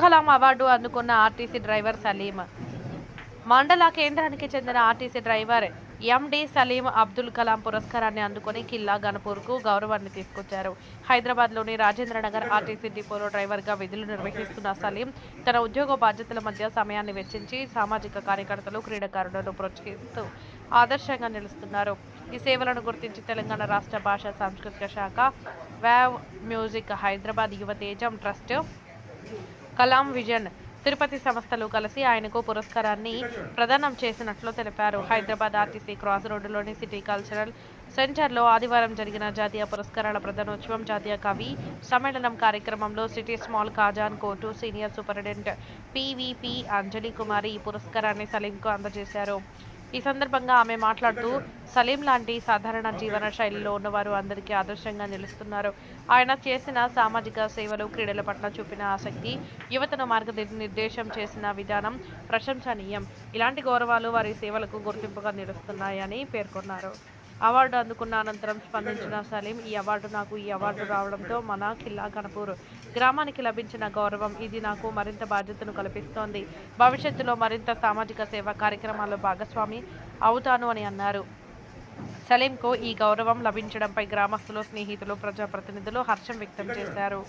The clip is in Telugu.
కలాం అవార్డు అందుకున్న ఆర్టీసీ డ్రైవర్ సలీం. మండల కేంద్రానికి చెందిన ఆర్టీసీ డ్రైవర్ ఎండి సలీం అబ్దుల్ కలాం పురస్కారాన్ని అందుకుని కిల్లా గన్పూర్కు గౌరవాన్ని తీసుకొచ్చారు. హైదరాబాద్లోని రాజేంద్రనగర్ ఆర్టీసీ డిపోలో డ్రైవర్గా విధులు నిర్వహిస్తున్న సలీం తన ఉద్యోగ బాధ్యతల మధ్య సమయాన్ని వెచ్చించి సామాజిక కార్యకర్తలు, క్రీడాకారులను ప్రోత్సహిస్తూ ఆదర్శంగా నిలుస్తున్నారు. ఈ సేవలను గుర్తించి తెలంగాణ రాష్ట్ర భాషా సాంస్కృతిక శాఖ, వేవ్ మ్యూజిక్ హైదరాబాద్, యువ తేజం ట్రస్ట్, కలాం విజన్ తిరుపతి సంస్థలు కలిసి ఆయనకు పురస్కారాన్ని ప్రదానం చేసినట్లు తెలిపారు. హైదరాబాద్ ఆర్టీసీ క్రాస్ రోడ్డులోని సిటీ కల్చరల్ సెంటర్లో ఆదివారం జరిగిన జాతీయ పురస్కారాల ప్రదానోత్సవం, జాతీయ కవి సమ్మేళనం కార్యక్రమంలో city small causes court senior superintendent PVP Anjali Kumari ఈ పురస్కారాన్ని సలీంకు అందజేశారు. ఈ సందర్భంగా ఆమె మాట్లాడుతూ, సలీం లాంటి సాధారణ జీవన శైలిలో ఉన్నవారు అందరికీ ఆదర్శంగా నిలుస్తున్నారు. ఆయన చేసిన సామాజిక సేవలు, క్రీడల పట్ల చూపిన ఆసక్తి, యువతను మార్గనిర్దేశం చేసిన విధానం ప్రశంసనీయం. ఇలాంటి గౌరవాలు వారి సేవలకు గుర్తింపుగా నిలుస్తున్నాయని పేర్కొన్నారు. అవార్డు అందుకున్న అనంతరం స్పందించిన సలీం, ఈ అవార్డు రావడంతో మన కిల్లా గన్పూర్ గ్రామానికి లభించిన గౌరవం. ఇది నాకు మరింత బాధ్యతను కల్పిస్తోంది. భవిష్యత్తులో మరింత సామాజిక సేవా కార్యక్రమాల్లో భాగస్వామి అవుతాను అని అన్నారు. సలీంకు ఈ గౌరవం లభించడంపై గ్రామస్తులు, స్నేహితులు, ప్రజాప్రతినిధులు హర్షం వ్యక్తం చేశారు.